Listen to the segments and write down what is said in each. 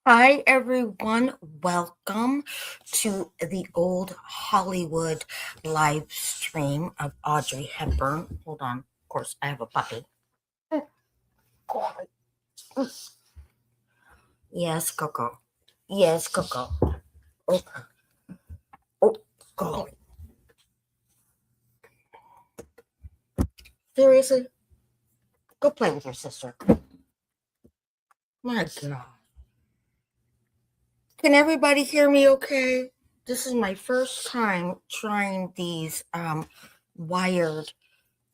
Hi, everyone. Welcome to the old Hollywood live stream of Audrey Hepburn. Hold on. Of course, I have a puppy. Yes, Coco. Yes, Coco. Oh, oh, golly. Seriously? Go play with your sister. My God. Can everybody hear me okay? This is my first time trying these wired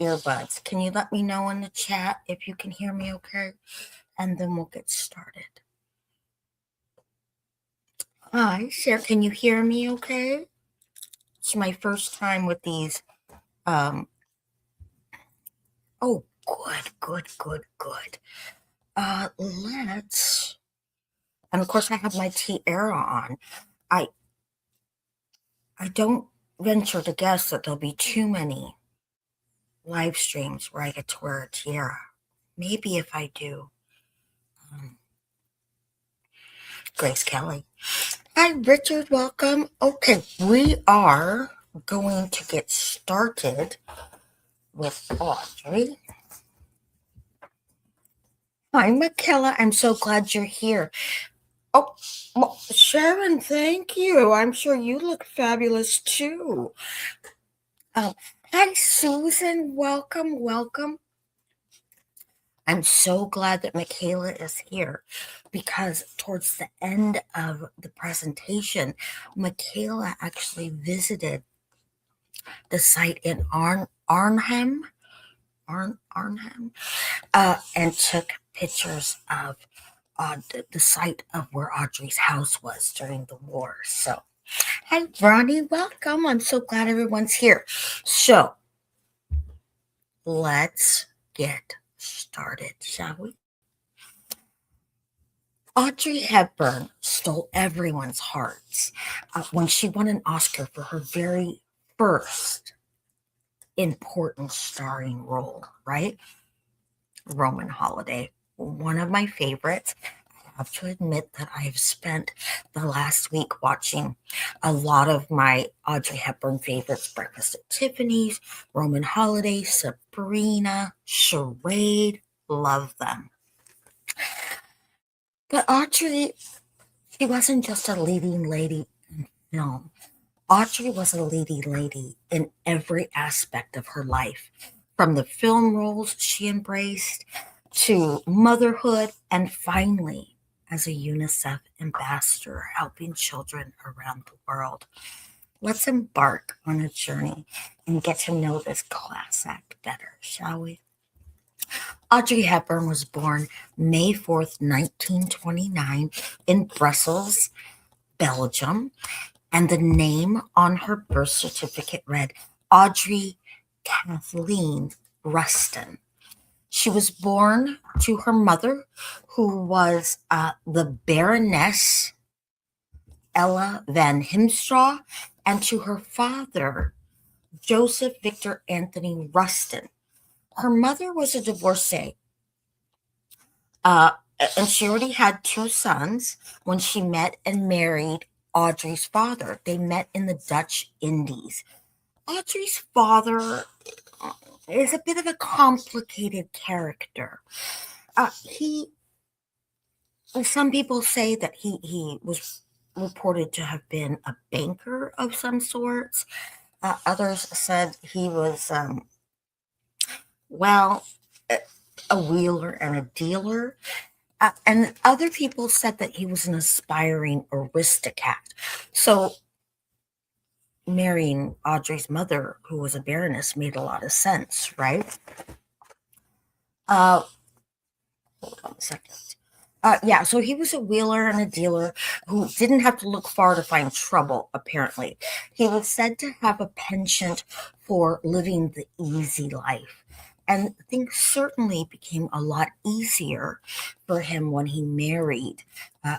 earbuds. Can you let me know in the chat if you can hear me okay? And then we'll get started. Hi, Sarah. Can you hear me okay? It's my first time with these. Um, oh, good. Let's. And of course, I have my tiara on. I I don't venture to guess that there'll be too many live streams where I get to wear a tiara. Maybe if I do. Um, Grace Kelly. Hi, Richard. Welcome. Okay, we are going to get started with Audrey. Hi, Michaela. I'm so glad you're here. Oh, well, Sharon, thank you. I'm sure you look fabulous too. Um, Hi, Susan. Welcome. I'm so glad that Michaela is here because towards the end of the presentation, Michaela actually visited the site in Arnhem, and took pictures of the site of where Audrey's house was during the war. So, hi, Ronnie, welcome. I'm so glad everyone's here. So, let's get started, shall we? Audrey Hepburn stole everyone's hearts when she won an Oscar for her very first important starring role, right? Roman Holiday, one of my favorites. I have to admit that I've spent the last week watching a lot of my Audrey Hepburn favorites: Breakfast at Tiffany's, Roman Holiday, Sabrina, Charade. Love them. But Audrey, she wasn't just a leading lady in film. Audrey was a leading lady in every aspect of her life, from the film roles she embraced to motherhood, and finally, as a UNICEF ambassador helping children around the world. Let's embark on a journey and get to know this class act better, shall we? Audrey Hepburn was born May 4th, 1929, in Brussels, Belgium, and the name on her birth certificate read Audrey Kathleen Ruston. She was born to her mother, who was the Baroness Ella van Himstra, and to her father, Joseph Victor Anthony Ruston. Her mother was a divorcee, uh, and she already had two sons when she met and married Audrey's father. They met in the Dutch Indies. Audrey's father is a bit of a complicated character. He, some people say that he was reported to have been a banker of some sorts. Others said he was, well, a wheeler and a dealer. And other people said that he was an aspiring aristocrat. So marrying Audrey's mother, who was a baroness, made a lot of sense, right? Hold on a second. Yeah, so he was a wheeler and a dealer who didn't have to look far to find trouble, apparently. He was said to have a penchant for living the easy life. And things certainly became a lot easier for him when he married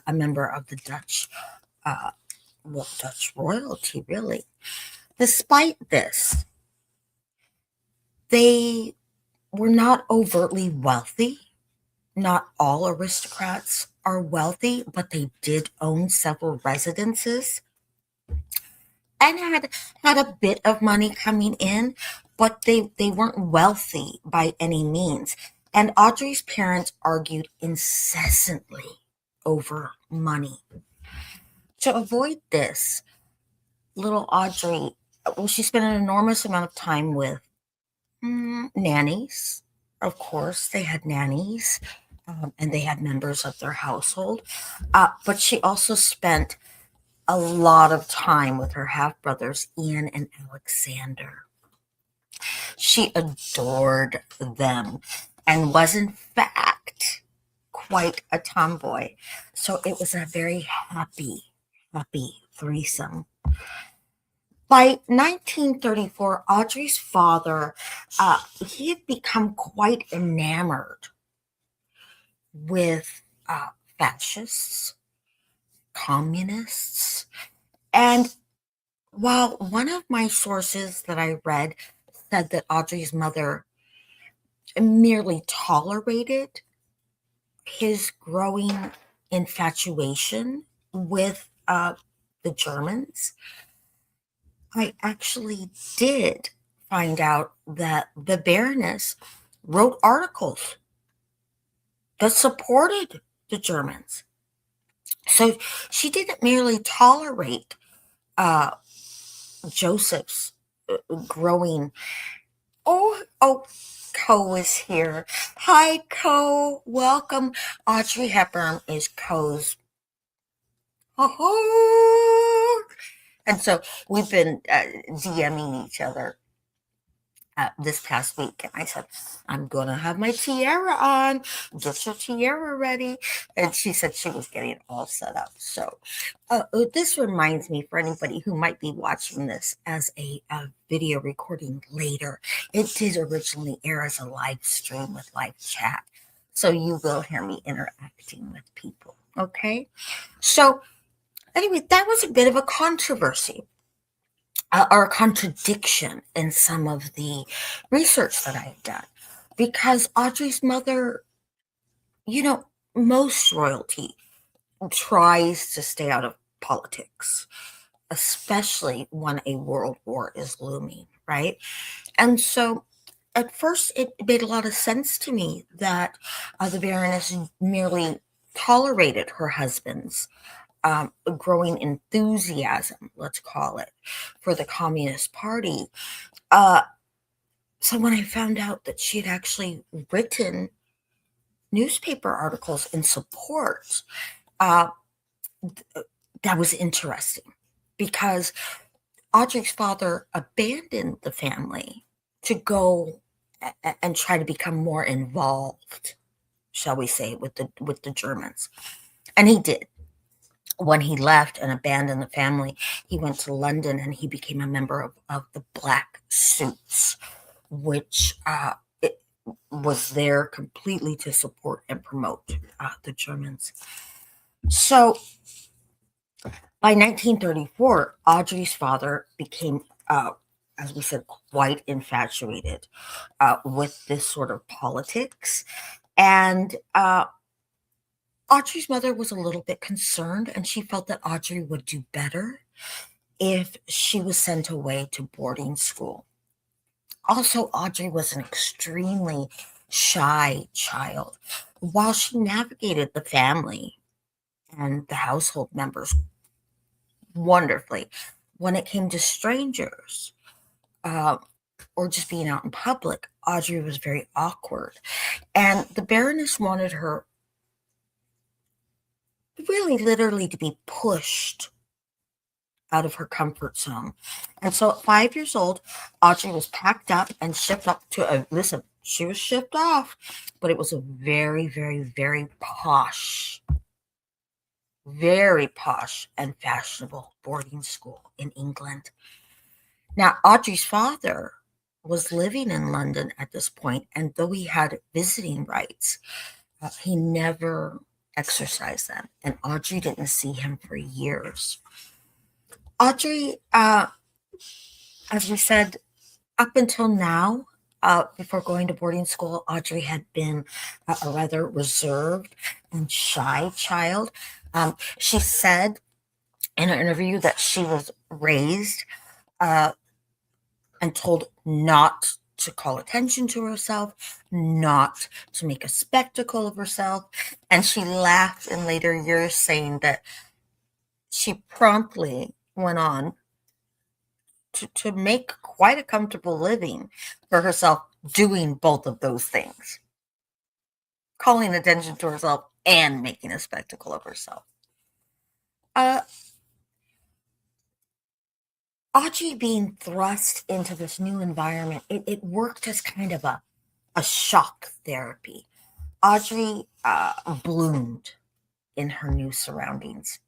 a member of the Dutch, Dutch royalty, really. Despite this, they were not overtly wealthy. Not all aristocrats are wealthy, but they did own several residences and had a bit of money coming in, but they weren't wealthy by any means. And Audrey's parents argued incessantly over money. To avoid this, little Audrey, well, she spent an enormous amount of time with nannies. Of course, they had nannies, and they had members of their household. But she also spent a lot of time with her half brothers, Ian and Alexander. She adored them and was, in fact, quite a tomboy. So it was a very happy threesome. By 1934, Audrey's father, he had become quite enamored with fascists, communists, and while one of my sources that I read said that Audrey's mother merely tolerated his growing infatuation with the Germans, I actually did find out that the Baroness wrote articles that supported the Germans. So she didn't merely tolerate uh, Joseph's growing. Oh, Co is here. Hi, Co. Welcome. Audrey Hepburn is Co's. And so we've been DMing each other this past week, and I said, I'm going to have my tiara on. Get your tiara ready. And she said she was getting it all set up. So this reminds me, for anybody who might be watching this as a video recording later, it did originally air as a live stream with live chat. So you will hear me interacting with people. Okay. So anyway, that was a bit of a controversy. Or a contradiction in some of the research that I've done. Because Audrey's mother, most royalty tries to stay out of politics, especially when a world war is looming, right? And so at first, it made a lot of sense to me that the Baroness merely tolerated her husband's growing enthusiasm, let's call it, for the Communist Party. So when I found out that she had actually written newspaper articles in support, uh, that was interesting because Audrey's father abandoned the family to go and try to become more involved, shall we say, with the Germans, and he did. When he left and abandoned the family, he went to London and he became a member of the Black Suits, which it was there completely to support and promote the Germans. So by 1934, Audrey's father became, as we said, quite infatuated with this sort of politics. And Audrey's mother was a little bit concerned, and she felt that Audrey would do better if she was sent away to boarding school. Also, Audrey was an extremely shy child. While she navigated the family and the household members wonderfully, when it came to strangers uh, or just being out in public, Audrey was very awkward. And the Baroness wanted her really literally to be pushed out of her comfort zone. And so at 5 years old, Audrey was packed up and shipped up to she was shipped off, but it was a very, very, very posh and fashionable boarding school in England. Now, Audrey's father was living in London at this point, and though he had visiting rights, he never exercised them, and Audrey didn't see him for years. Audrey, as we said, up until now, Before going to boarding school, Audrey had been a rather reserved and shy child. She said in an interview that she was raised uh, and told not to call attention to herself, not to make a spectacle of herself. And she laughed in later years, saying that she promptly went on to make quite a comfortable living for herself doing both of those things, calling attention to herself and making a spectacle of herself. Uh, Audrey being thrust into this new environment, it worked as kind of a shock therapy. Audrey bloomed in her new surroundings.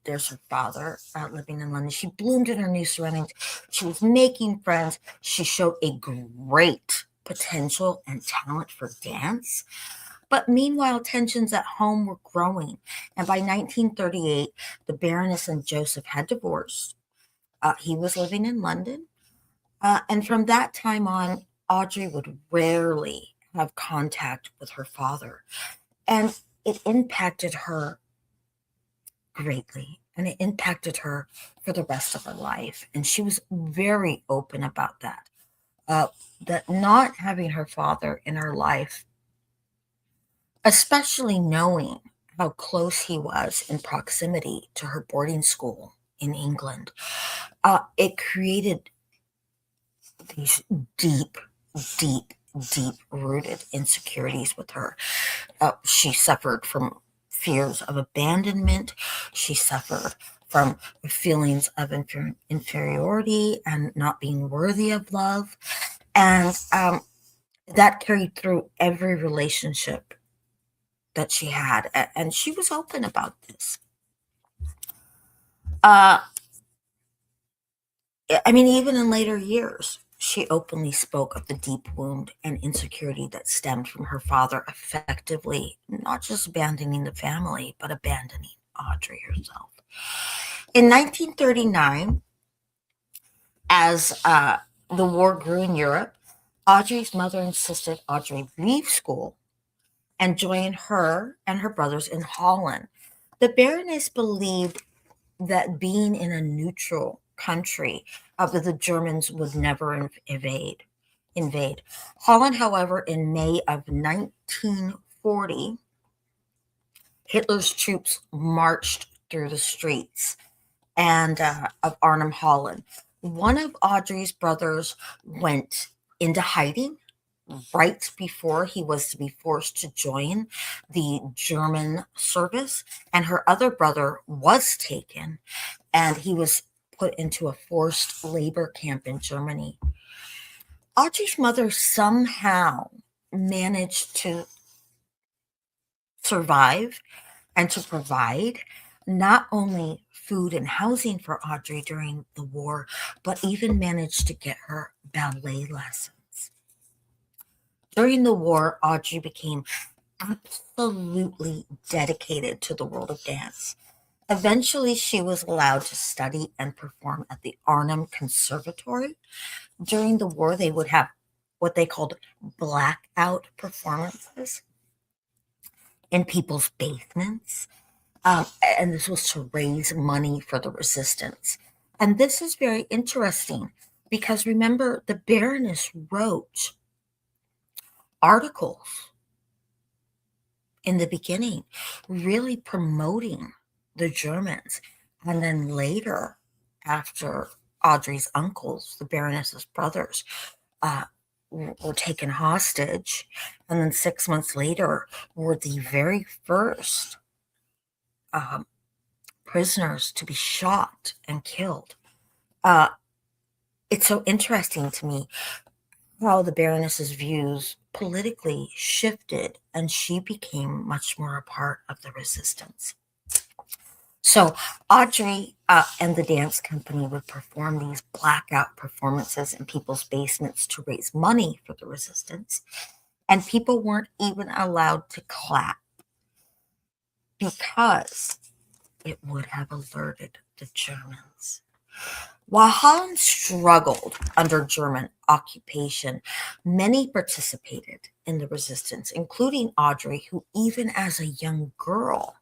There's her father living in London. She bloomed in her new surroundings. She was making friends. She showed a great potential and talent for dance. But meanwhile, tensions at home were growing. And by 1938, the Baroness and Joseph had divorced. He was living in London. And from that time on, Audrey would rarely have contact with her father. And it impacted her greatly. And it impacted her for the rest of her life. And she was very open about that. That not having her father in her life, especially knowing how close he was in proximity to her boarding school in England, it created these deep, deep, deep rooted insecurities with her. She suffered from fears of abandonment. She suffered from feelings of inferiority and not being worthy of love. And that carried through every relationship that she had. And she was open about this. Uh, I mean, even in later years, she openly spoke of the deep wound and insecurity that stemmed from her father effectively not just abandoning the family, but abandoning Audrey herself. In 1939, as the war grew in Europe, Audrey's mother insisted Audrey leave school and join her and her brothers in Holland. The Baroness believed that being in a neutral country, that the Germans would never invade. Holland, however, in May of 1940, Hitler's troops marched through the streets and of Arnhem, Holland. One of Audrey's brothers went into hiding right before he was to be forced to join the German service, and her other brother was taken and he was put into a forced labor camp in Germany. Audrey's mother somehow managed to survive and to provide not only food and housing for Audrey during the war, but even managed to get her ballet lessons. During the war, Audrey became absolutely dedicated to the world of dance. Eventually, she was allowed to study and perform at the Arnhem Conservatory. During the war, they would have what they called blackout performances in people's basements. And this was to raise money for the resistance. And this is very interesting because remember, the Baroness wrote articles in the beginning, really promoting the Germans. And then later, after Audrey's uncles, the Baroness's brothers, were taken hostage, and then 6 months later, were the very first prisoners to be shot and killed. It's so interesting to me how the Baroness's views politically shifted, and she became much more a part of the resistance. So Audrey and the dance company would perform these blackout performances in people's basements to raise money for the resistance, and people weren't even allowed to clap because it would have alerted the Germans. While Holland struggled under German occupation, many participated in the resistance, including Audrey, who, even as a young girl,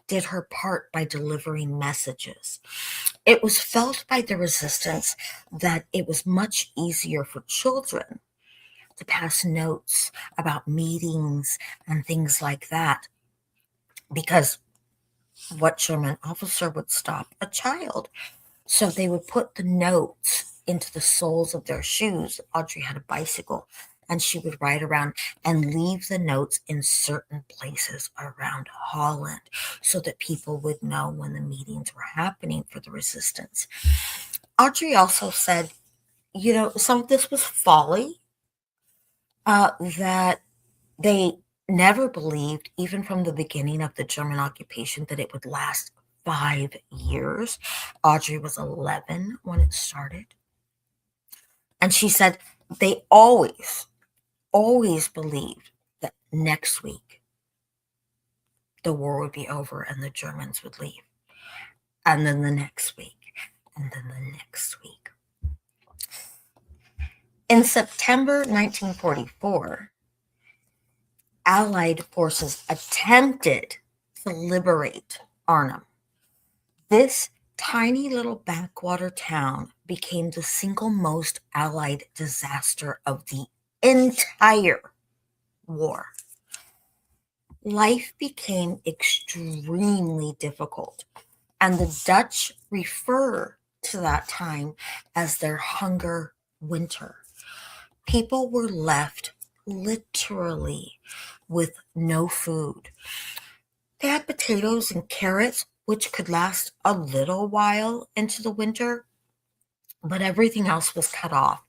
did her part by delivering messages. It was felt by the resistance that it was much easier for children to pass notes about meetings and things like that, because what German officer would stop a child? So they would put the notes into the soles of their shoes. Audrey had a bicycle, and she would ride around and leave the notes in certain places around Holland so that people would know when the meetings were happening for the resistance. Audrey also said, some of this was folly, that they never believed, even from the beginning of the German occupation, that it would last 5 years. Audrey was 11 when it started. And she said they always believed that next week the war would be over and the Germans would leave. And then the next week, and then the next week. In September 1944, Allied forces attempted to liberate Arnhem. This tiny little backwater town became the single most Allied disaster of the entire war. Life became extremely difficult, and the Dutch refer to that time as their hunger winter. People were left literally with no food. They had potatoes and carrots, which could last a little while into the winter, but everything else was cut off.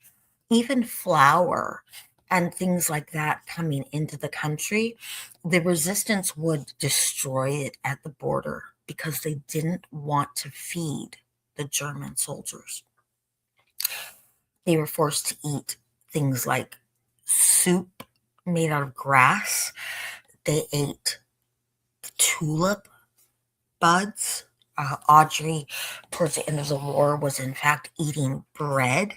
Even flour and things like that coming into the country, the resistance would destroy it at the border because they didn't want to feed the German soldiers. They were forced to eat things like soup made out of grass. They ate tulip buds. Audrey, towards the end of the war, was in fact eating bread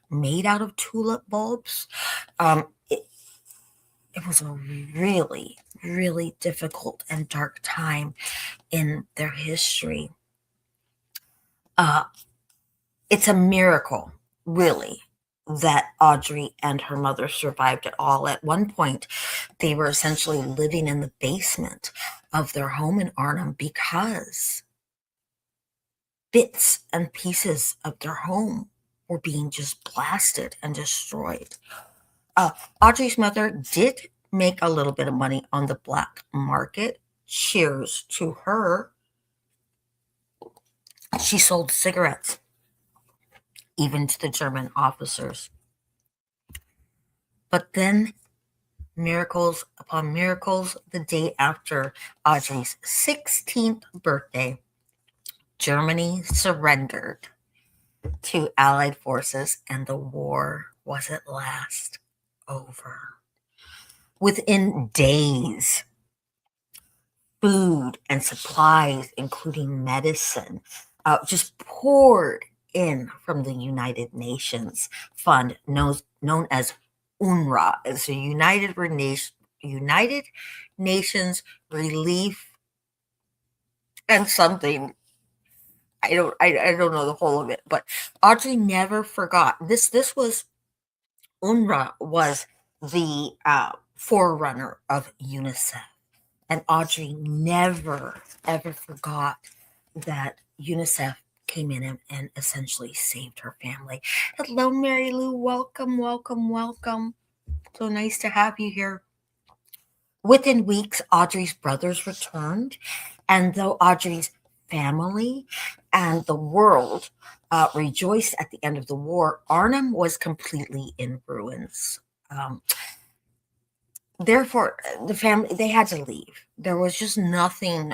made out of tulip bulbs. It was a really, really difficult and dark time in their history. It's a miracle, really, that Audrey and her mother survived it all. At one point, they were essentially living in the basement of their home in Arnhem because bits and pieces of their home were being just blasted and destroyed. Audrey's mother did make a little bit of money on the black market. Cheers to her. She sold cigarettes, even to the German officers. But then, miracles upon miracles, the day after Audrey's 16th birthday, Germany surrendered to Allied forces, and the war was at last over. Within days, food and supplies, including medicine, just poured in from the United Nations Fund, known as UNRWA. It's the United Nations Relief and something. I don't know the whole of it, but Audrey never forgot. This was UNRWA was the forerunner of UNICEF, and Audrey never ever forgot that UNICEF came in and essentially saved her family. Hello, Mary Lou. Welcome, welcome, welcome. So nice to have you here. Within weeks, Audrey's brothers returned, and though Audrey's family and the world rejoiced at the end of the war, Arnhem was completely in ruins. Therefore, the family, they had to leave. There was just nothing.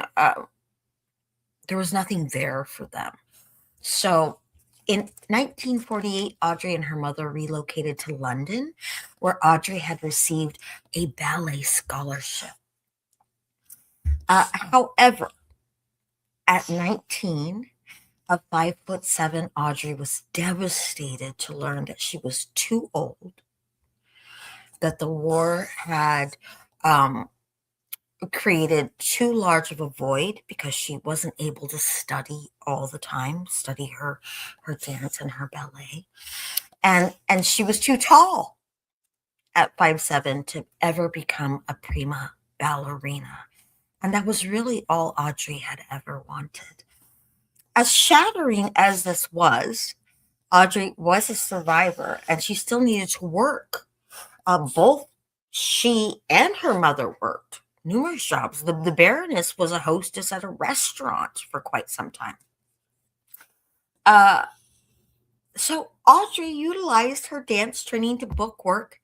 There was nothing there for them. So, in 1948, Audrey and her mother relocated to London, where Audrey had received a ballet scholarship. However, at 19, At 5'7", Audrey was devastated to learn that she was too old, that the war had um, created too large of a void because she wasn't able to study all the time, study her dance and her ballet, and she was too tall at 5'7" to ever become a prima ballerina. And that was really all Audrey had ever wanted. As shattering as this was, Audrey was a survivor and she still needed to work. Both she and her mother worked numerous jobs. The Baroness was a hostess at a restaurant for quite some time. Uh, so Audrey utilized her dance training to book work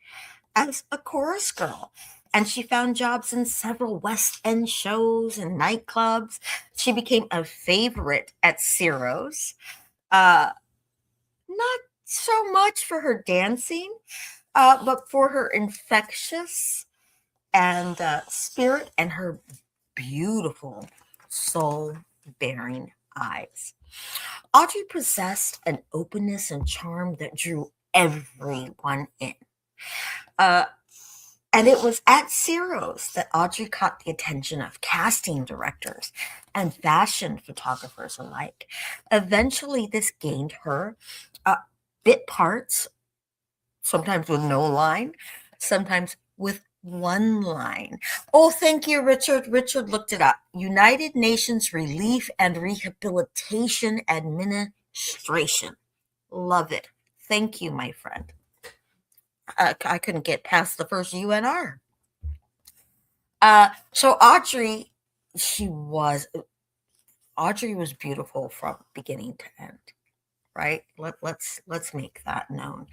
as a chorus girl. And she found jobs in several West End shows and nightclubs. She became a favorite at Ciro's. Uh, Not so much for her dancing, but for her infectious and spirit and her beautiful soul bearing eyes. Audrey possessed an openness and charm that drew everyone in. Uh, and it was at Ciro's that Audrey caught the attention of casting directors and fashion photographers alike. Eventually, this gained her uh, bit parts, sometimes with no line, sometimes with one line. Oh, thank you, Richard. Richard looked it up. United Nations Relief and Rehabilitation Administration. Love it. Thank you, my friend. I couldn't get past the first UNR. So Audrey was beautiful from beginning to end, right? Let's make that known.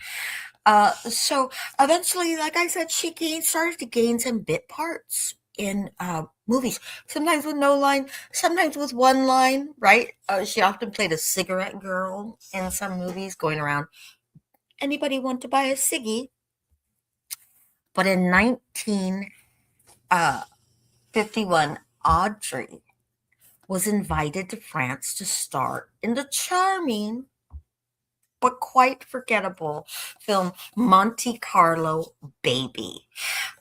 So eventually, like I said, she started to gain some bit parts in movies, sometimes with no line, sometimes with one line, right? She often played a cigarette girl in some movies, going around, anybody want to buy a ciggy? But in 1951, Audrey was invited to France to star in the charming but quite forgettable film Monte Carlo Baby.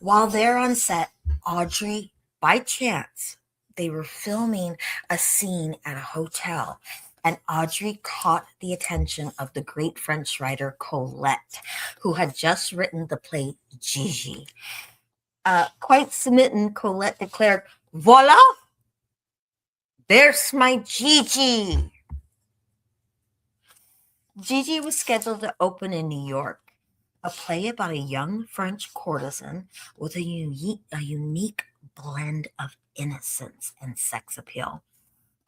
While there on set, Audrey, by chance, they were filming a scene at a hotel, and Audrey caught the attention of the great French writer Colette, who had just written the play Gigi. Quite smitten, Colette declared, "Voila! There's my Gigi!" Gigi was scheduled to open in New York, a play about a young French courtesan with a unique blend of innocence and sex appeal.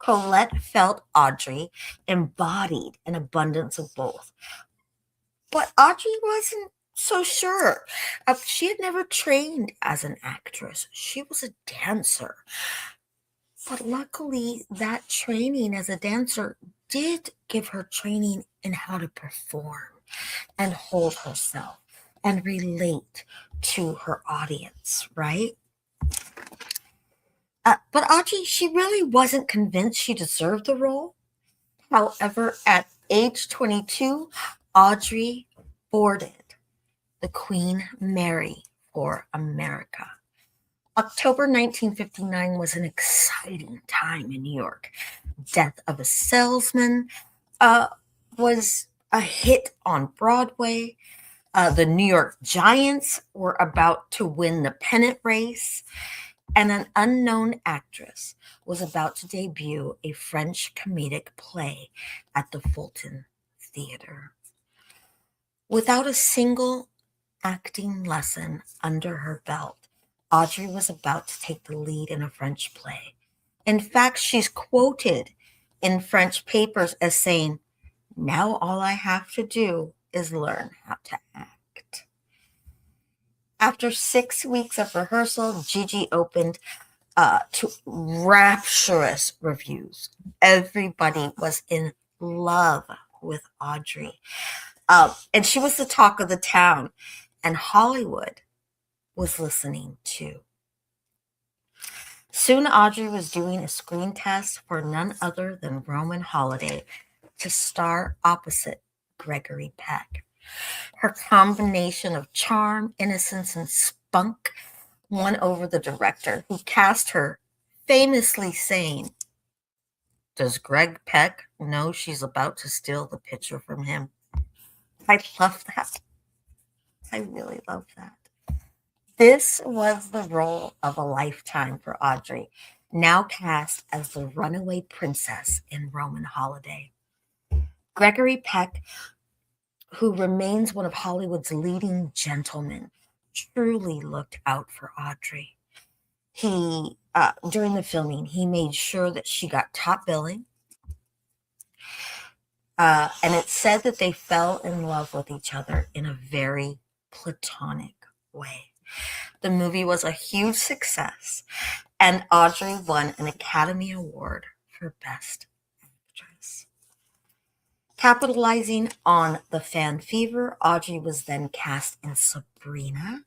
Colette felt Audrey embodied an abundance of both. But Audrey wasn't so sure. She had never trained as an actress. She was a dancer. But luckily, that training as a dancer did give her training in how to perform and hold herself and relate to her audience, right? But Audrey, she really wasn't convinced she deserved the role. However, at age 22, Audrey boarded the Queen Mary for America. October 1959 was an exciting time in New York. Death of a Salesman was a hit on Broadway. The New York Giants were about to win the pennant race, and an unknown actress was about to debut a French comedic play at the Fulton Theater. Without a single acting lesson under her belt, Audrey was about to take the lead in a French play. In fact, she's quoted in French papers as saying, "Now all I have to do is learn how to act." After 6 weeks of rehearsal, Gigi opened to rapturous reviews. Everybody was in love with Audrey. And she was the talk of the town. And Hollywood was listening too. Soon Audrey was doing a screen test for none other than Roman Holiday, to star opposite Gregory Peck. Her combination of charm, innocence, and spunk won over the director, who cast her, famously saying, "Does Greg Peck know she's about to steal the picture from him?" I love that. I really love that. This was the role of a lifetime for Audrey, now cast as the runaway princess in Roman Holiday. Gregory Peck, who remains one of Hollywood's leading gentlemen, truly looked out for Audrey. He, during the filming, he made sure that she got top billing. And it's said that they fell in love with each other in a very platonic way. The movie was a huge success, and Audrey won an Academy Award for Best Actress. Capitalizing on the fan fever, Audrey was then cast in Sabrina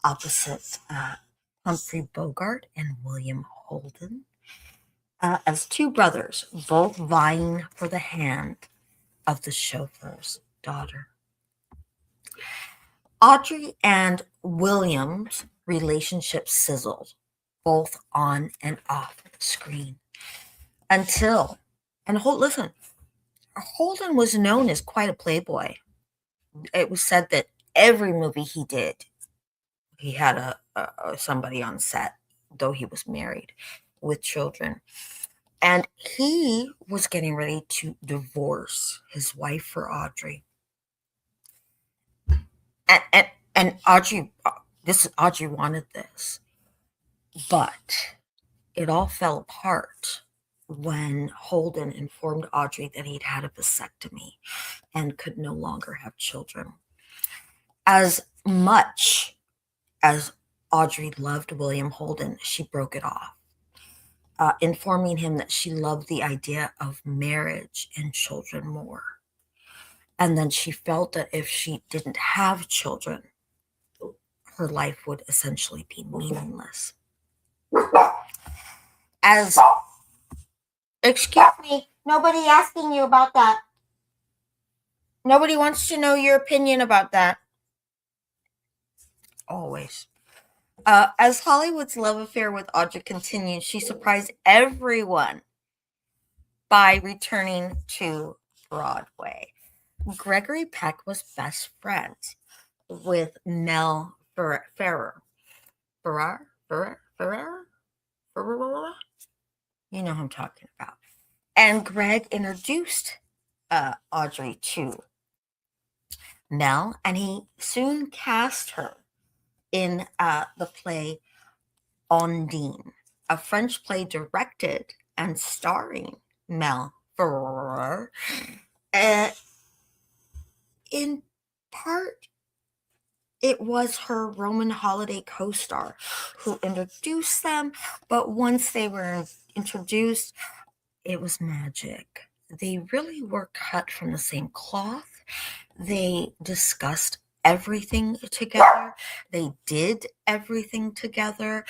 opposite Humphrey Bogart and William Holden as two brothers, both vying for the hand of the chauffeur's daughter. Audrey and William's relationship sizzled, both on and off the screen, until, and listen, Holden was known as quite a playboy. It was said that every movie he did, he had somebody on set, though he was married with children. And he was getting ready to divorce his wife for Audrey. And Audrey, Audrey wanted this. But it all fell apart when Holden informed Audrey that he'd had a vasectomy and could no longer have children. As much as Audrey loved William Holden, she broke it off, informing him that she loved the idea of marriage and children more. And then she felt that if she didn't have children, her life would essentially be meaningless. Excuse me, nobody asking you about that. Nobody wants to know your opinion about that. Always. As Hollywood's love affair with Audrey continued, she surprised everyone by returning to Broadway. Gregory Peck was best friends with Mel Ferrer. You know who I'm talking about. And Greg introduced Audrey to Mel, and he soon cast her in the play Ondine, a French play directed and starring Mel Ferrer. In part, it was her Roman Holiday co-star who introduced them, but once they were introduced, it was magic. They really were cut from the same cloth. They discussed everything together. They did everything together.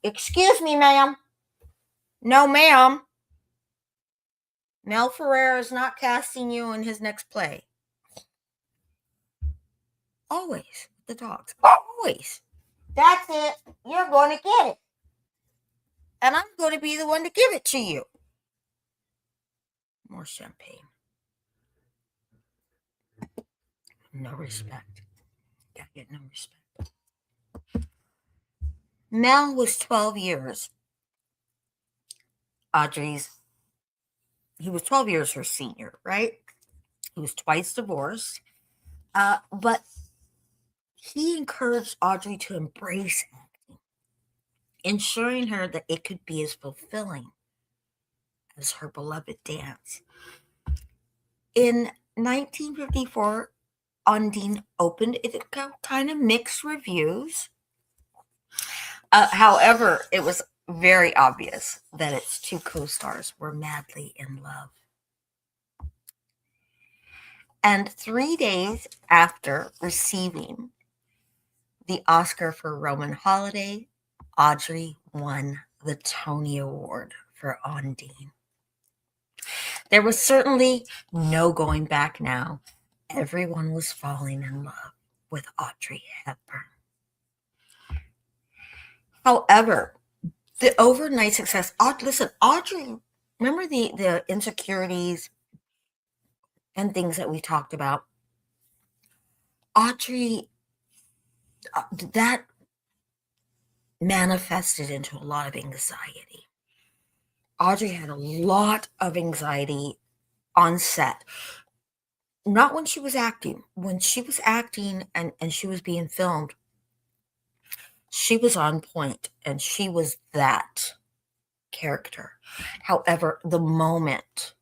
Excuse me, ma'am. No, ma'am. Mel Ferrer is not casting you in his next play. Always. The dogs. Always. That's it. You're going to get it. And I'm going to be the one to give it to you. More champagne. No respect. Gotta get no respect. Mel was 12 years. He was 12 years her senior, right? He was twice divorced. But he encouraged Audrey to embrace acting, ensuring her that it could be as fulfilling as her beloved dance. In 1954, Ondine opened. It got kind of mixed reviews. However, it was very obvious that its two co-stars were madly in love. And 3 days after receiving the Oscar for Roman Holiday, Audrey won the Tony Award for Ondine. There was certainly no going back now. Everyone was falling in love with Audrey Hepburn. However, the overnight success, listen, Audrey, remember the insecurities and things that we talked about? Audrey, that manifested into a lot of anxiety. Audrey had a lot of anxiety on set. Not when she was acting. When she was acting and she was being filmed, she was on point and she was that character. However, the moment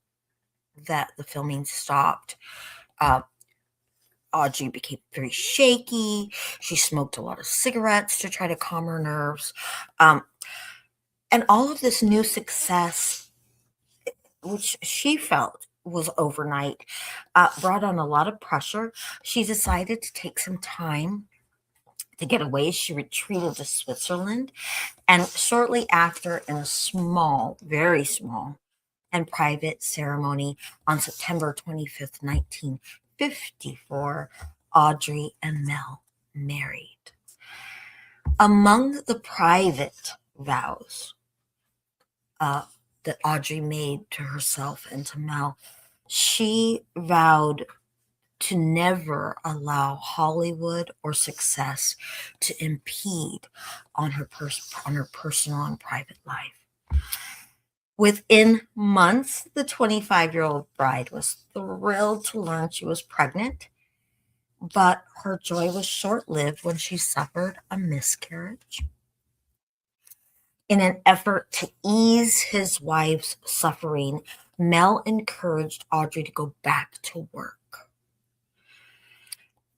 that the filming stopped, uh, Audrey became very shaky. She smoked a lot of cigarettes to try to calm her nerves. And all of this new success, which she felt was overnight, brought on a lot of pressure. She decided to take some time to get away. She retreated to Switzerland. And shortly after, in a small, very small, and private ceremony on September 25th, 1954, Audrey and Mel married. Among the private vows that Audrey made to herself and to Mel, she vowed to never allow Hollywood or success to impede on her personal and private life. Within months, the 25-year-old bride was thrilled to learn she was pregnant, but her joy was short-lived when she suffered a miscarriage. In an effort to ease his wife's suffering, Mel encouraged Audrey to go back to work.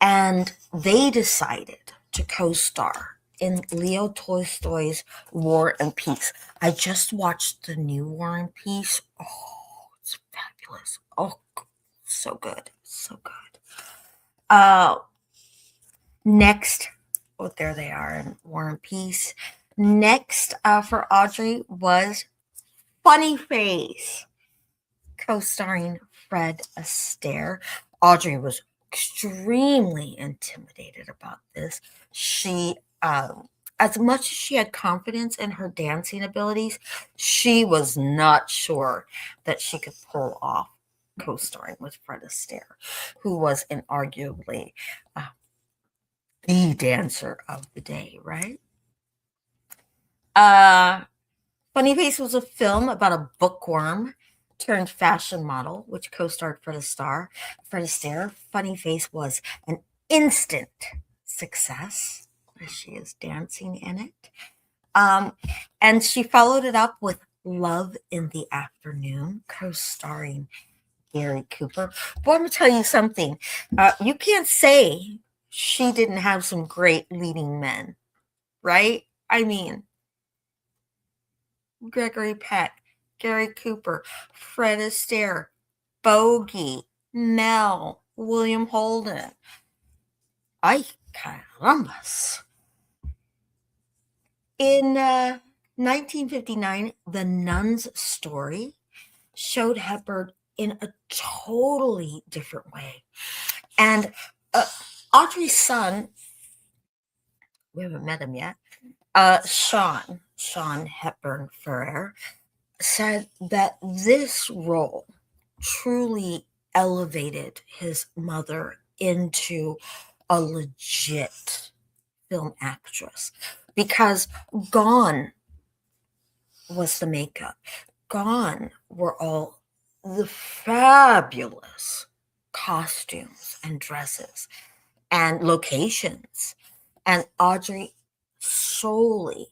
And they decided to co-star in Leo Tolstoy's War and Peace. I just watched the new War and Peace. Oh, it's fabulous. Oh, so good. So good. Next, oh, there they are in War and Peace. Next for Audrey was Funny Face, co-starring Fred Astaire. Audrey was extremely intimidated about this. She, as much as she had confidence in her dancing abilities, she was not sure that she could pull off co-starring with Fred Astaire, who was inarguably the dancer of the day, right? Funny Face was a film about a bookworm turned fashion model, which co-starred Fred Astaire. Funny Face was an instant success. She is dancing in it. And she followed it up with Love in the Afternoon, co-starring Gary Cooper. Boy, I'm going to tell you something. You can't say she didn't have some great leading men, right? I mean, Gregory Peck, Gary Cooper, Fred Astaire, Bogey, Mel, William Holden. Ay, carambas. In 1959, The Nun's Story showed Hepburn in a totally different way. And Audrey's son, we haven't met him yet, Sean Hepburn Ferrer, said that this role truly elevated his mother into a legit film actress, because gone was the makeup, gone were all the fabulous costumes and dresses and locations, and Audrey solely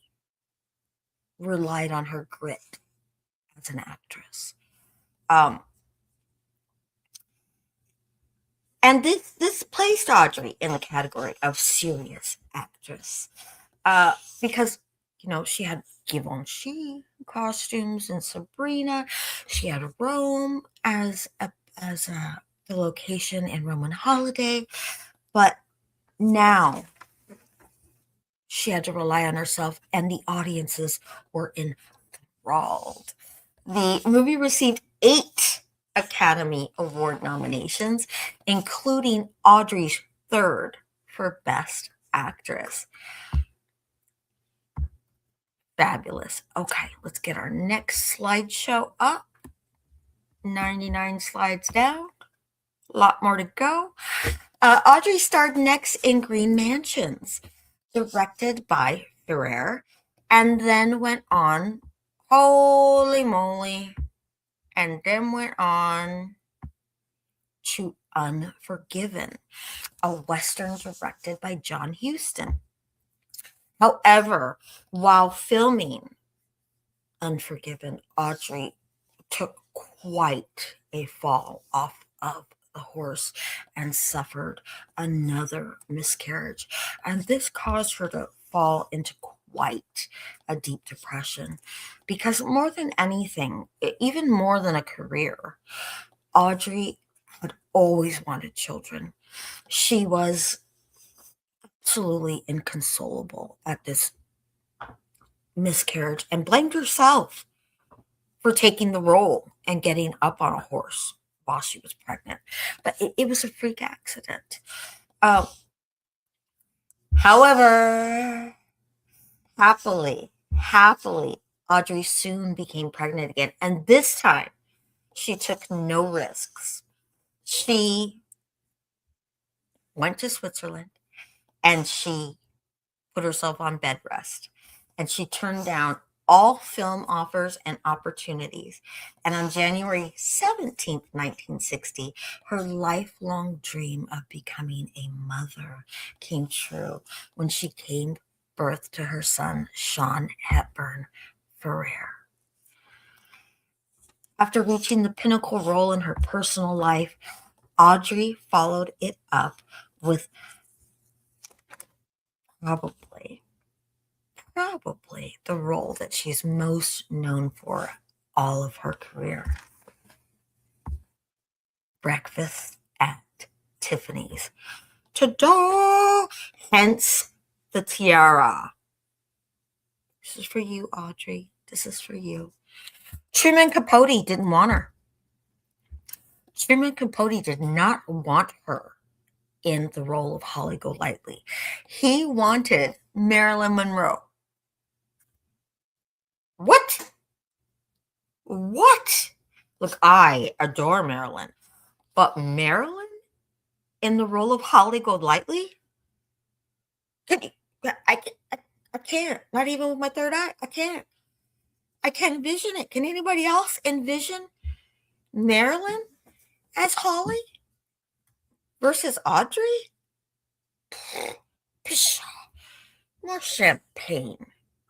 relied on her grit as an actress. And this placed Audrey in the category of serious actress, because she had Givenchy costumes in Sabrina. She had Rome as the location in Roman Holiday, but now she had to rely on herself, and the audiences were enthralled. The movie received 8 Academy Award nominations, including Audrey's third for Best Actress. Fabulous. Okay, let's get our next slideshow up. 99 slides down. A lot more to go. Audrey starred next in Green Mansions, directed by Ferrer, and then went on, holy moly, and then went on to Unforgiven, a Western directed by John Huston. However, while filming Unforgiven, Audrey took quite a fall off of the horse and suffered another miscarriage. And this caused her to fall into quite a deep depression because more than anything, even more than a career, Audrey had always wanted children. She was absolutely inconsolable at this miscarriage and blamed herself for taking the role and getting up on a horse while she was pregnant. But it was a freak accident. However, happily, Audrey soon became pregnant again. And this time, she took no risks. She went to Switzerland and she put herself on bed rest. And she turned down all film offers and opportunities. And on January 17th, 1960, her lifelong dream of becoming a mother came true when she gave birth to her son, Sean Hepburn Ferrer. After reaching the pinnacle role in her personal life, Audrey followed it up with probably the role that she's most known for all of her career. Breakfast at Tiffany's. Ta-da! Hence the tiara. This is for you, Audrey. This is for you. Truman Capote didn't want her. Truman Capote did not want her in the role of Holly Golightly. He wanted Marilyn Monroe. What? Look, I adore Marilyn, but Marilyn in the role of Holly Golightly? I can't. Not even with my third eye. I can't envision it. Can anybody else envision Marilyn as Holly versus Audrey? Pshaw. More champagne.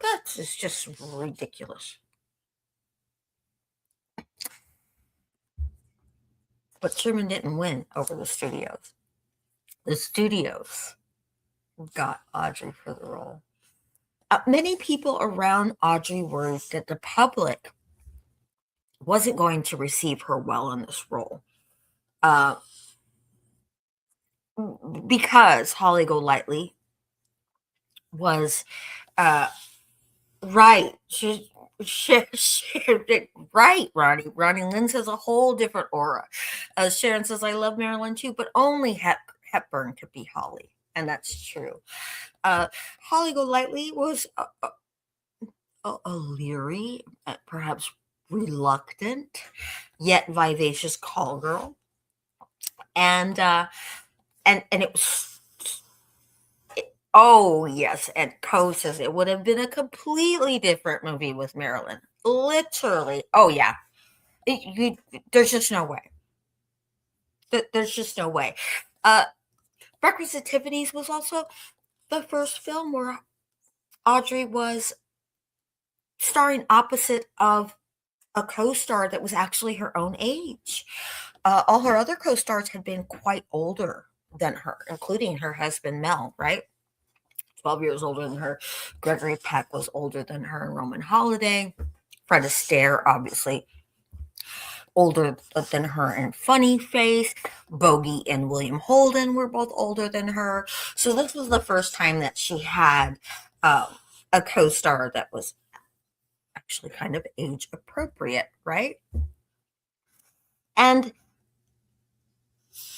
That is just ridiculous. But Truman didn't win over the studios. The studios got Audrey for the role. Many people around Audrey worried that the public wasn't going to receive her well in this role. Because Holly Golightly was right. Right, Ronnie. Ronnie Lynn says a whole different aura. Sharon says, I love Marilyn too, but only Hepburn could be Holly. And that's true. Holly Golightly was a leery, perhaps reluctant, yet vivacious call girl. And it was, oh yes, and Coe says it would have been a completely different movie with Marilyn. Literally. Oh yeah. There's just no way. There's just no way. Breakfast at Tiffany's was also the first film where Audrey was starring opposite of a co-star that was actually her own age. All her other co-stars had been quite older than her, including her husband Mel, right? 12 years older than her. Gregory Peck was older than her, and Roman Holiday. Fred Astaire, obviously older than her, and Funny Face. Bogey and William Holden were both older than her. So this was the first time that she had a co-star that was actually kind of age appropriate, right? And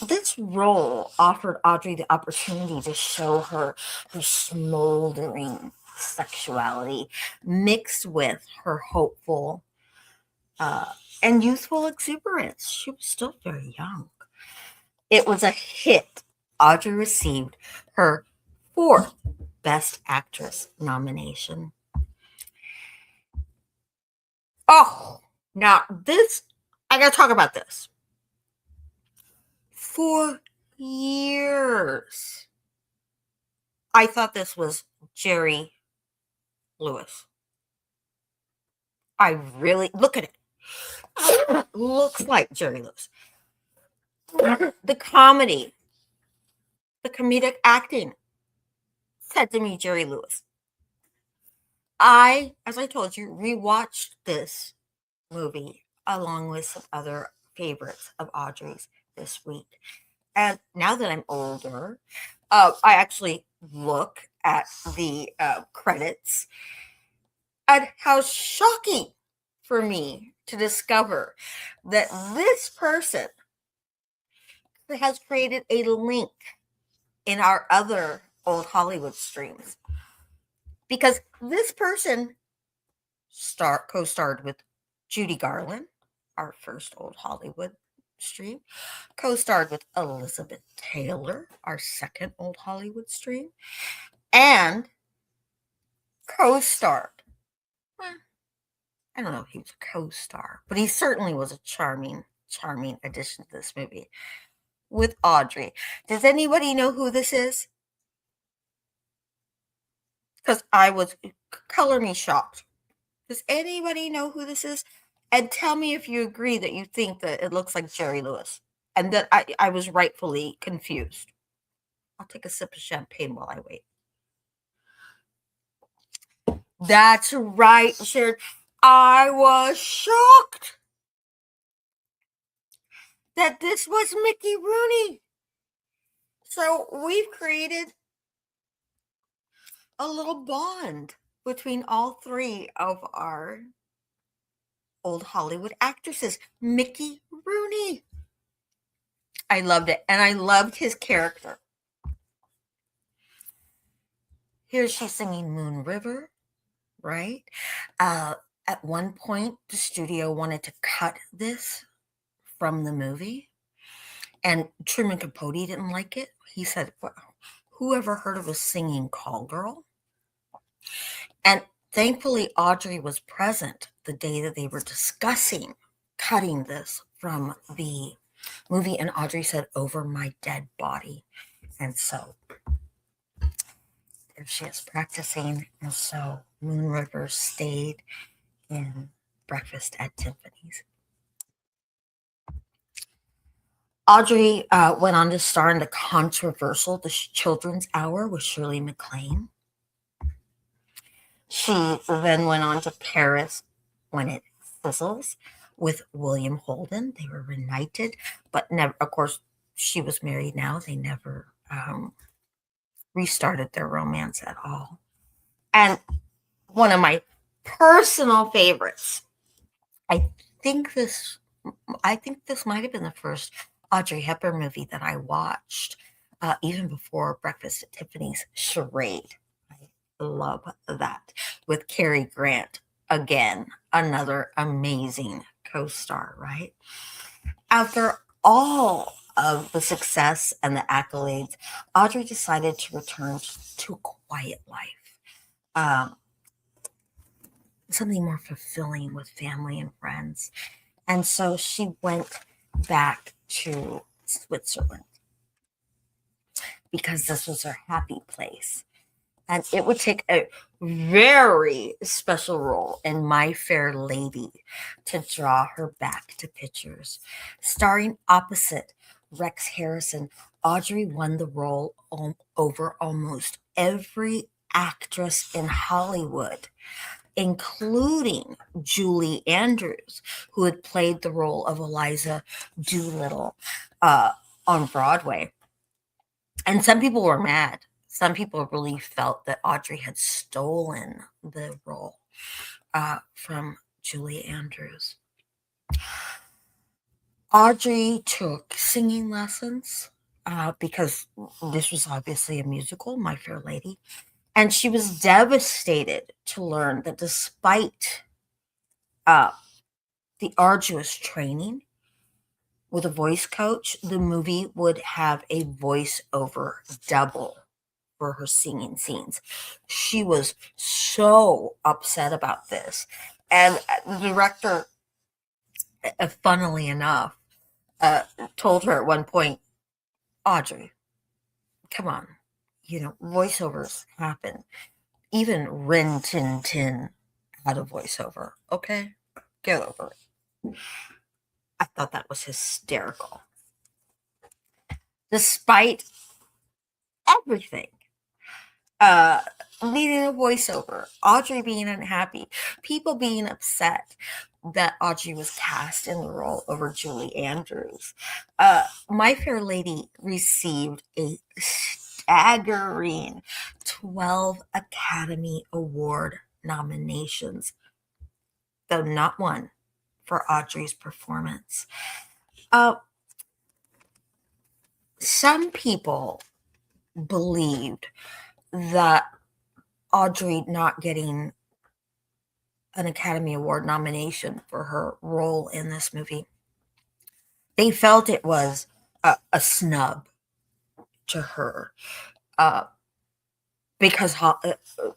this role offered Audrey the opportunity to show her smoldering sexuality mixed with her hopeful uh, and youthful exuberance. She was still very young. It was a hit. Audrey received her fourth Best Actress nomination. Oh, now this, I gotta talk about this. For years, I thought this was Jerry Lewis. I really, look at it. Looks like Jerry Lewis. The comedy, the comedic acting said to me, Jerry Lewis. As I told you, rewatched this movie along with some other favorites of Audrey's this week. And now that I'm older, I actually look at the credits and how shocking for me to discover that this person has created a link in our other old Hollywood streams. Because this person co-starred with Judy Garland, our first old Hollywood stream, co-starred with Elizabeth Taylor, our second old Hollywood stream, and co-starred. I don't know if he was a co-star, but he certainly was a charming addition to this movie with Audrey. Does anybody know who this is? Because color me shocked. Does anybody know who this is? And tell me if you agree that you think that it looks like Jerry Lewis and that I was rightfully confused. I'll take a sip of champagne while I wait. That's right, Sharon. I was shocked that this was Mickey Rooney. So we've created a little bond between all three of our old Hollywood actresses. Mickey Rooney. I loved it. And I loved his character. Here she's singing Moon River, right? At one point, the studio wanted to cut this from the movie. And Truman Capote didn't like it. He said, well, who ever heard of a singing call girl? And thankfully, Audrey was present the day that they were discussing cutting this from the movie. And Audrey said, over my dead body. And so there she is practicing. And so Moon River stayed in Breakfast at Tiffany's. Audrey went on to star in the controversial The Children's Hour with Shirley MacLaine. She then went on to Paris When It Fizzles with William Holden. They were reunited, but never, of course, she was married now. They never restarted their romance at all. And one of my personal favorites, I think this might have been the first Audrey Hepburn movie that I watched, even before Breakfast at Tiffany's, Charade. I love that. With Cary Grant, again, another amazing co-star, right? After all of the success and the accolades, Audrey decided to return to a quiet life. Something more fulfilling with family and friends. And so she went back to Switzerland because this was her happy place. And it would take a very special role in My Fair Lady to draw her back to pictures. Starring opposite Rex Harrison, Audrey won the role over almost every actress in Hollywood, including Julie Andrews, who had played the role of Eliza Doolittle on Broadway. And some people were mad. Some people really felt that Audrey had stolen the role from Julie Andrews. Audrey took singing lessons because this was obviously a musical, My Fair Lady. And she was devastated to learn that despite uh, the arduous training with a voice coach, the movie would have a voiceover double for her singing scenes. She was so upset about this. And the director, funnily enough, uh, told her at one point, Audrey, come on, voiceovers happen. Even Rin Tin Tin had a voiceover. Okay, get over it. I thought that was hysterical. Despite everything, uh, needing a voiceover, Audrey being unhappy, people being upset that Audrey was cast in the role over Julie Andrews. My Fair Lady received a staggering 12 Academy Award nominations, though not one for Audrey's performance. Uh, some people believed that Audrey not getting an Academy Award nomination for her role in this movie, they felt it was a snub to her, uh, because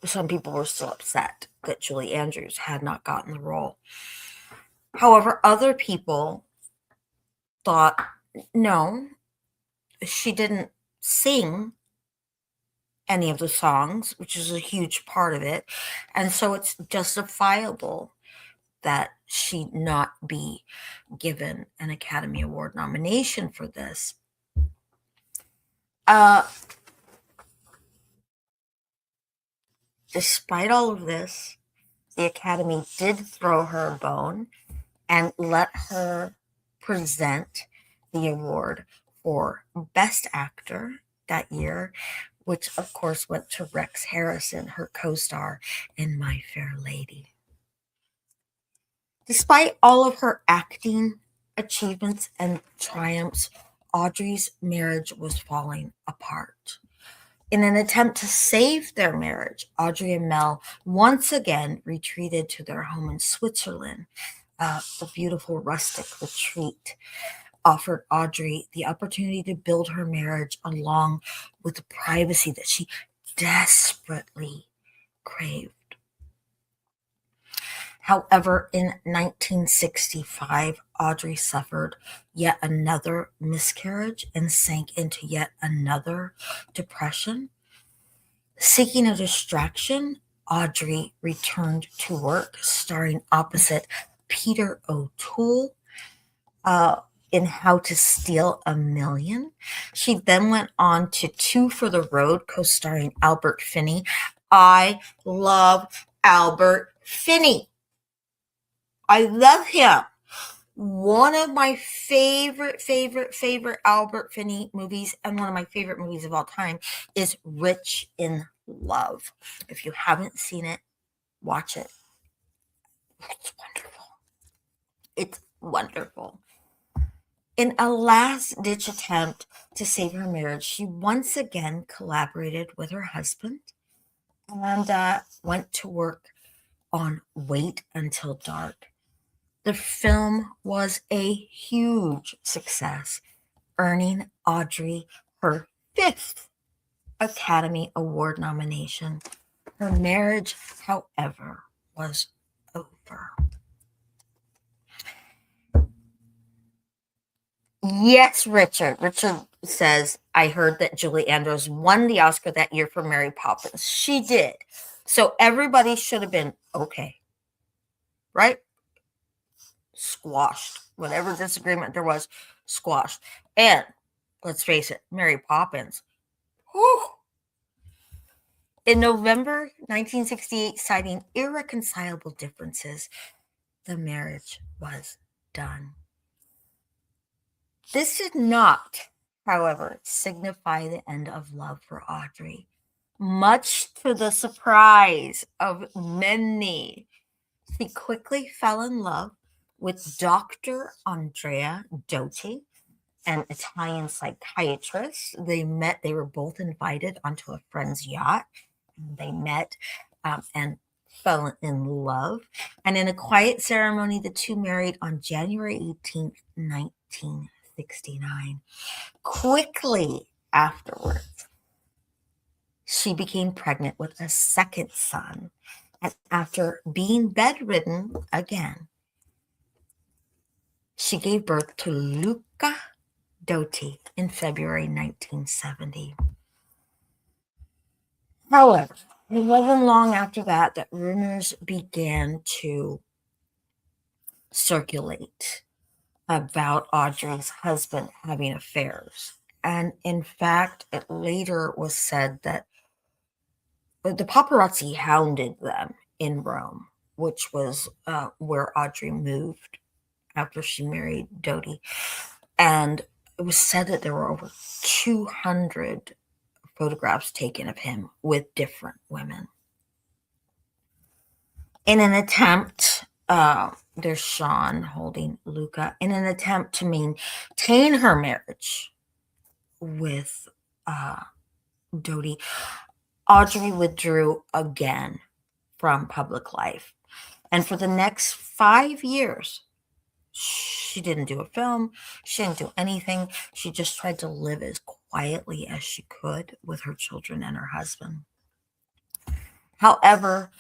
some people were still upset that Julie Andrews had not gotten the role. However, other people thought, no, she didn't sing any of the songs, which is a huge part of it. And so it's justifiable that she not be given an Academy Award nomination for this. Uh, Despite all of this, the Academy did throw her a bone and let her present the award for Best Actor that year, which of course went to Rex Harrison, her co-star in My Fair Lady. Despite all of her acting achievements and triumphs, Audrey's marriage was falling apart. In an attempt to save their marriage, Audrey and Mel once again retreated to their home in Switzerland. The beautiful rustic retreat offered Audrey the opportunity to build her marriage along with the privacy that she desperately craved. However, in 1965, Audrey suffered yet another miscarriage and sank into yet another depression. Seeking a distraction, Audrey returned to work, starring opposite Peter O'Toole in How to Steal a Million. She then went on to Two for the Road, co-starring Albert Finney. I love Albert Finney. I love him. One of my favorite Albert Finney movies, and one of my favorite movies of all time, is Rich in Love. If you haven't seen it, watch it. It's wonderful. It's wonderful. In a last-ditch attempt to save her marriage, she once again collaborated with her husband and went to work on Wait Until Dark. The film was a huge success, earning Audrey her 5th Academy Award nomination. Her marriage, however, was over. Yes, Richard. Richard says, I heard that Julie Andrews won the Oscar that year for Mary Poppins. She did. So everybody should have been okay. Right? Squashed. Whatever disagreement there was, squashed. And let's face it, Mary Poppins. Whew. In November 1968, citing irreconcilable differences, the marriage was done. This did not, however, signify the end of love for Audrey. Much to the surprise of many, she quickly fell in love with Dr. Andrea Doty, an Italian psychiatrist. They were both invited onto a friend's yacht. They met and fell in love. And in a quiet ceremony, the two married on January 18th, 1969. Quickly afterwards, she became pregnant with a second son. And after being bedridden again, she gave birth to Luca Doty in February 1970. However, it wasn't long after that that rumors began to circulate about Audrey's husband having affairs. And in fact, it later was said that the paparazzi hounded them in Rome, which was where Audrey moved after she married Doty. And it was said that there were over 200 photographs taken of him with different women. In an attempt, there's Sean holding Luca, in an attempt to maintain her marriage with Doty, Audrey withdrew again from public life. And for the next 5 years, she didn't do a film. She didn't do anything. She just tried to live as quietly as she could with her children and her husband. However,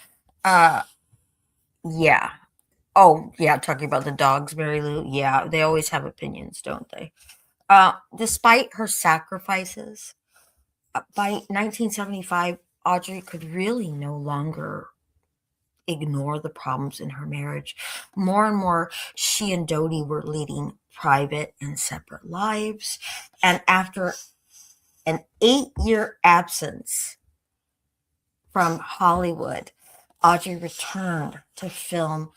yeah. Oh, yeah, talking about the dogs, Mary Lou. Yeah, they always have opinions, don't they? Despite her sacrifices, by 1975, Audrey could really no longer ignore the problems in her marriage. More and more, she and Doty were leading private and separate lives. And after an 8-year absence from Hollywood, Audrey returned to film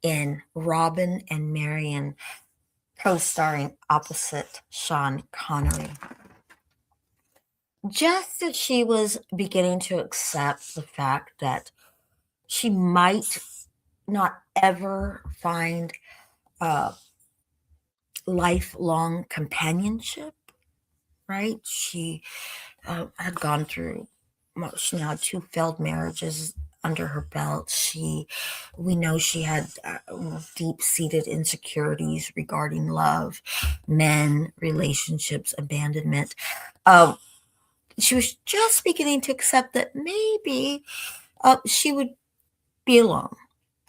in Robin and Marion, co-starring opposite Sean Connery. Just as she was beginning to accept the fact that she might not ever find lifelong companionship, right? She had gone through, she now had 2 failed marriages under her belt. We know she had deep-seated insecurities regarding love, men, relationships, abandonment. She was just beginning to accept that maybe she would be alone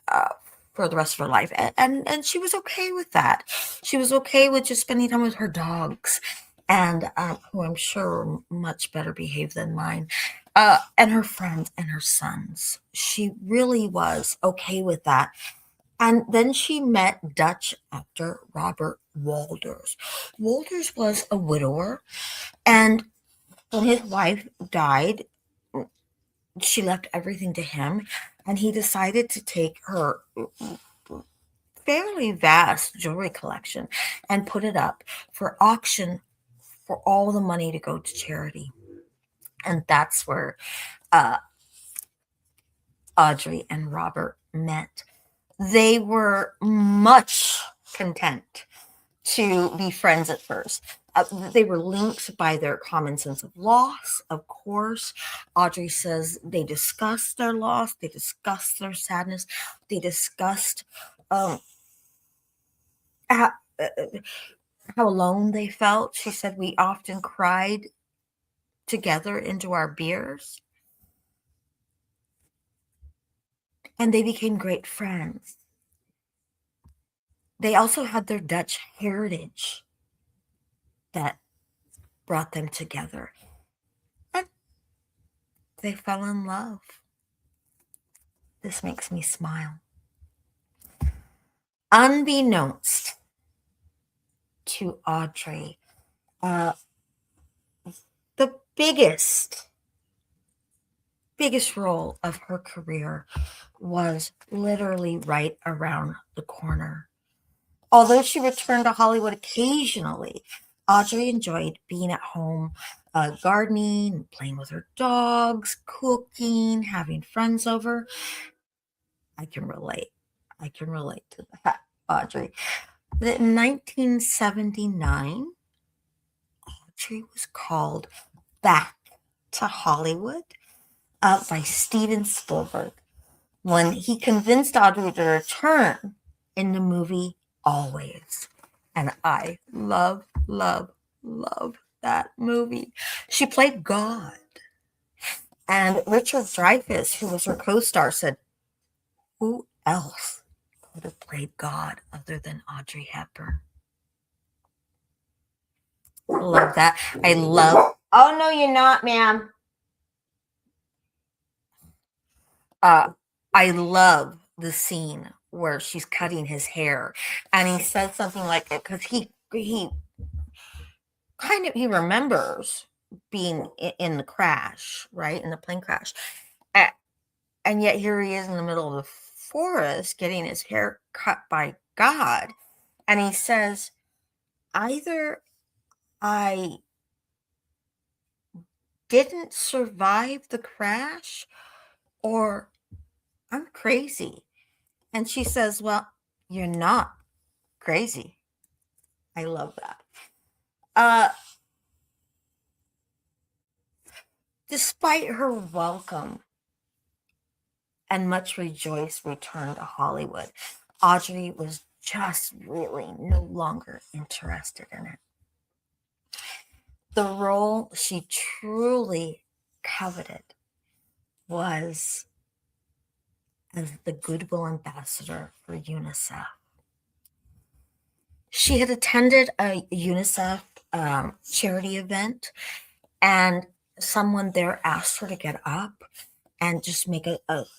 uh, for the rest of her life, and she was okay with that. She was okay with just spending time with her dogs, and who I'm sure were much better behaved than mine, and her friends and her sons. She really was okay with that. And then she met Dutch actor Robert Walters. Walters was a widower, and when his wife died, she left everything to him, and he decided to take her fairly vast jewelry collection and put it up for auction for all the money to go to charity. And that's where uh, Audrey and Robert met. They were much content to be friends at first. They were linked by their common sense of loss, of course. Audrey says they discussed their loss, they discussed their sadness, they discussed um, how, how alone they felt. She said we often cried together into our beers, and they became great friends. They also had their Dutch heritage that brought them together. And they fell in love. This makes me smile. Unbeknownst to Audrey, the biggest role of her career was literally right around the corner. Although she returned to Hollywood occasionally, Audrey enjoyed being at home, gardening, playing with her dogs, cooking, having friends over. I can relate. I can relate to that. Audrey. That in 1979, Audrey was called back to Hollywood by Steven Spielberg when he convinced Audrey to return in the movie Always. And I love, love, love that movie. She played God. And Richard Dreyfuss, who was her co-star, said, who else could have played God other than Audrey Hepburn? I love that. I love. Oh, no, you're not, ma'am. I love the scene where she's cutting his hair, and he says something like it because he kind of he remembers being in the crash, right, in the plane crash, and yet here he is in the middle of the forest getting his hair cut by God, and he says, either I didn't survive the crash or I'm crazy. And she says, well, you're not crazy. I love that. Despite her welcome and much rejoiced return to Hollywood, Audrey was just really no longer interested in it. The role she truly coveted was as the Goodwill Ambassador for UNICEF. She had attended a UNICEF charity event, and someone there asked her to get up and just make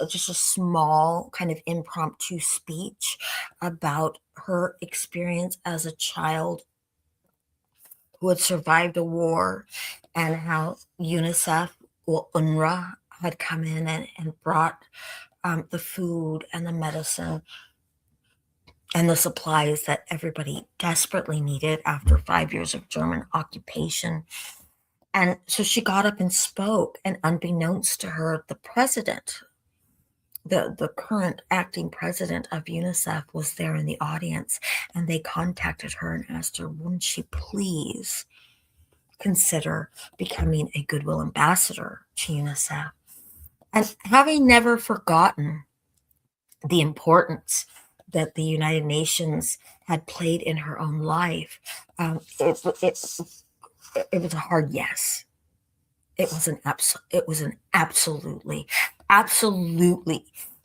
just a small kind of impromptu speech about her experience as a child who had survived a war and how UNICEF or UNRWA had come in and brought the food and the medicine and the supplies that everybody desperately needed after 5 years of German occupation. And so she got up and spoke, and unbeknownst to her, the president, the current acting president of UNICEF, was there in the audience, and they contacted her and asked her, wouldn't she please consider becoming a Goodwill Ambassador to UNICEF? And having never forgotten the importance that the United Nations had played in her own life, it was a hard yes. It was an absolutely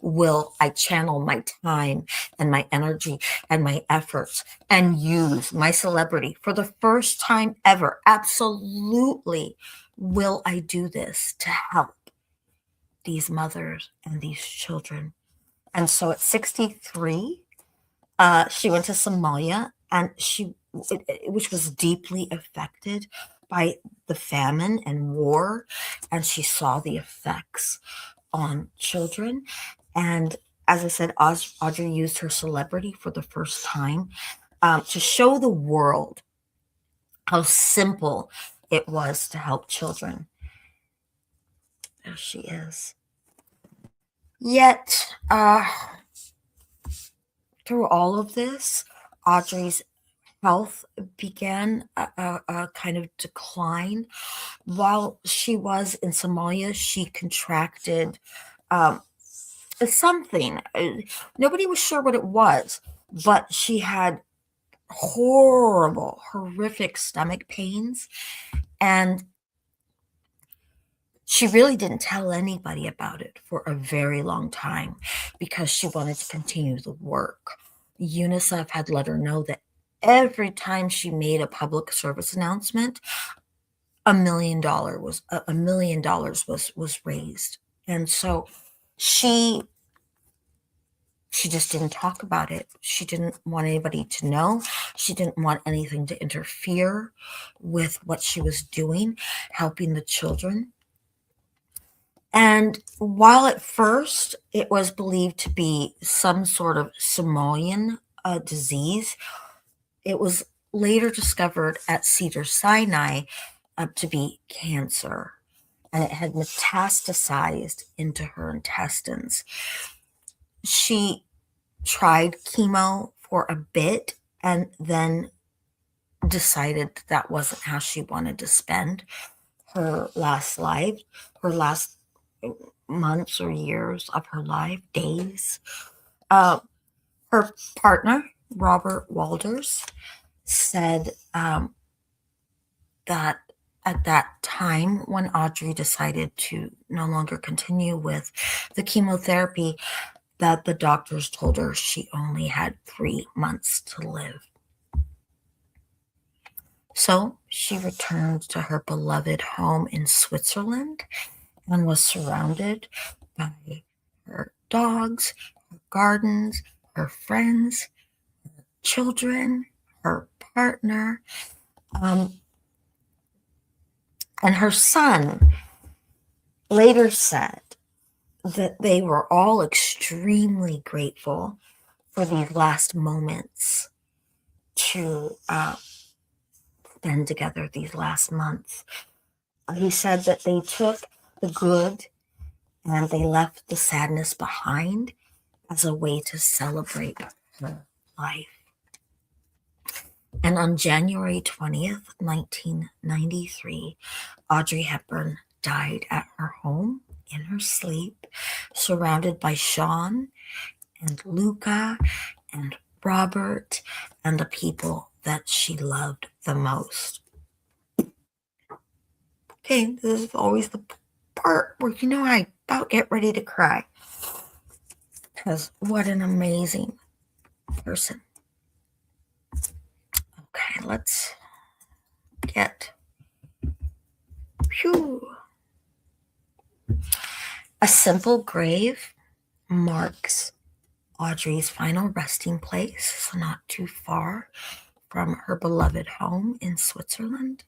will I channel my time and my energy and my efforts and use my celebrity for the first time ever. Absolutely will I do this to help these mothers and these children. And so at 63, she went to Somalia, and which was deeply affected by the famine and war, and she saw the effects on children. And as I said, Audrey used her celebrity for the first time to show the world how simple it was to help children. There she is. Yet, through all of this, Audrey's health began a kind of decline. While she was in Somalia, she contracted something. Nobody was sure what it was, but she had horrific stomach pains. And she really didn't tell anybody about it for a very long time because she wanted to continue the work. UNICEF had let her know that every time she made a public service announcement, $1 million was raised. And so she just didn't talk about it. She didn't want anybody to know. She didn't want anything to interfere with what she was doing, helping the children. And while at first it was believed to be some sort of Somalian disease, it was later discovered at Cedars-Sinai to be cancer, and it had metastasized into her intestines. She tried chemo for a bit and then decided that wasn't how she wanted to spend her last life, her last months or years of her life, days. Uh, her partner, Robert Walders, said that at that time, when Audrey decided to no longer continue with the chemotherapy, that the doctors told her she only had 3 months to live. So she returned to her beloved home in Switzerland and was surrounded by her dogs, her gardens, her friends, children, her partner, and her son later said that they were all extremely grateful for these last moments to spend together, these last months. He said that they took the good and they left the sadness behind as a way to celebrate her life. And on January 20th, 1993, Audrey Hepburn died at her home in her sleep, surrounded by Sean and Luca and Robert and the people that she loved the most. Okay, this is always the part where I about get ready to cry. Because what an amazing person. Okay, let's get. Phew. A simple grave marks Audrey's final resting place, not too far from her beloved home in Switzerland.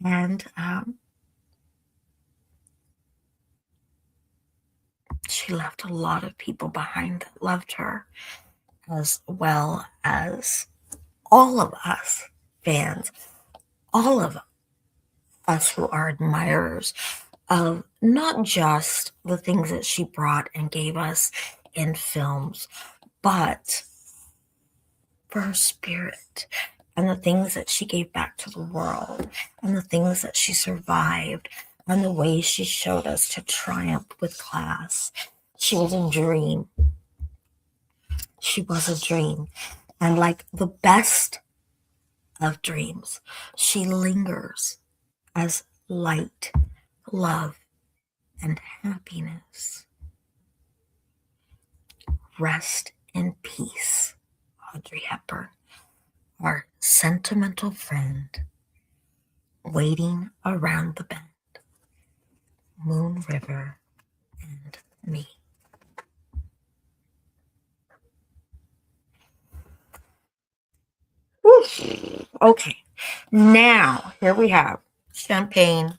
And she left a lot of people behind that loved her, as well as all of us fans, all of us who are admirers of not just the things that she brought and gave us in films, but for her spirit and the things that she gave back to the world and the things that she survived and the way she showed us to triumph with class. She was a dream. She was a dream. And like the best of dreams, she lingers as light, love, and happiness. Rest in peace, Audrey Hepburn, our sentimental friend, waiting around the bend, Moon River and me. Okay, now here we have champagne.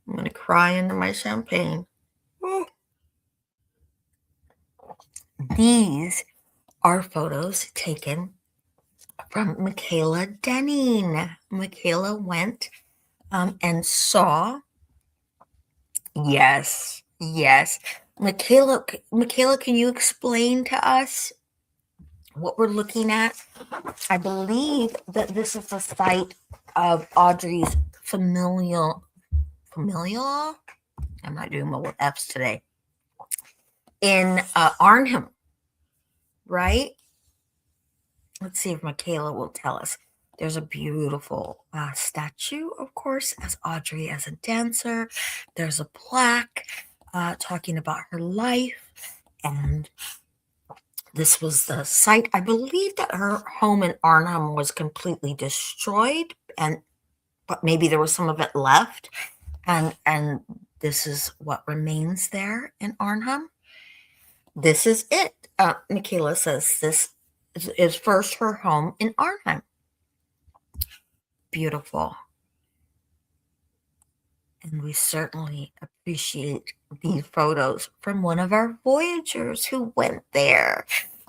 I'm going to cry into my champagne. These are photos taken from Michaela Denning. Michaela went and saw. Yes. Michaela, can you explain to us what we're looking at? I believe that this is the site of Audrey's familial. I'm not doing well with F's today. In Arnhem, right? Let's see if Michaela will tell us. There's a beautiful statue, of course, as Audrey as a dancer. There's a plaque talking about her life. And this was the site. I believe that her home in Arnhem was completely destroyed, but maybe there was some of it left. And this is what remains there in Arnhem. This is it. Michaela says this is first her home in Arnhem. Beautiful. And we certainly appreciate these photos from one of our Voyagers who went there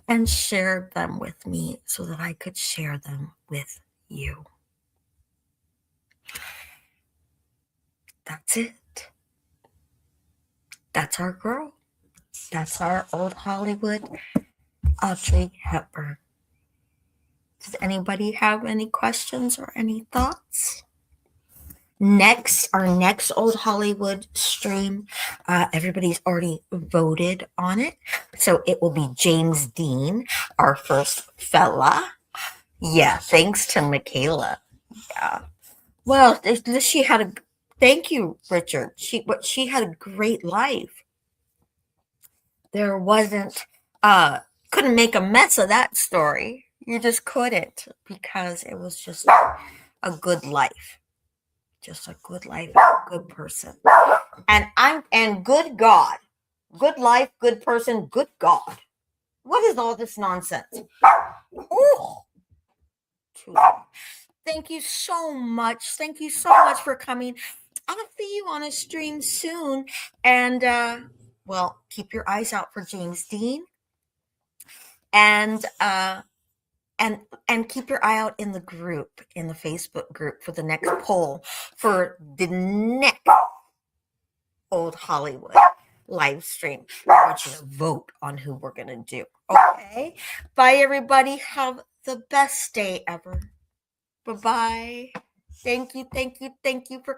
and shared them with me so that I could share them with you. That's it. That's our girl. That's our old Hollywood Audrey Hepburn. Does anybody have any questions or any thoughts? Our next Old Hollywood stream, everybody's already voted on it. So it will be James Dean, our first fella. Yeah, thanks to Michaela. Yeah. Well, she had a, thank you, Richard. She had a great life. There wasn't, couldn't make a mess of that story. You just couldn't, because it was just a good life. Just a good life, good person. And good God. Good life, good person, good God. What is all this nonsense? Oh, thank you so much. Thank you so much for coming. I'll see you on a stream soon. And well, keep your eyes out for James Dean. And and keep your eye out in the group, in the Facebook group, for the next poll for the next Old Hollywood live stream. I want you to vote on who we're going to do. Okay? Bye, everybody. Have the best day ever. Bye-bye. Thank you for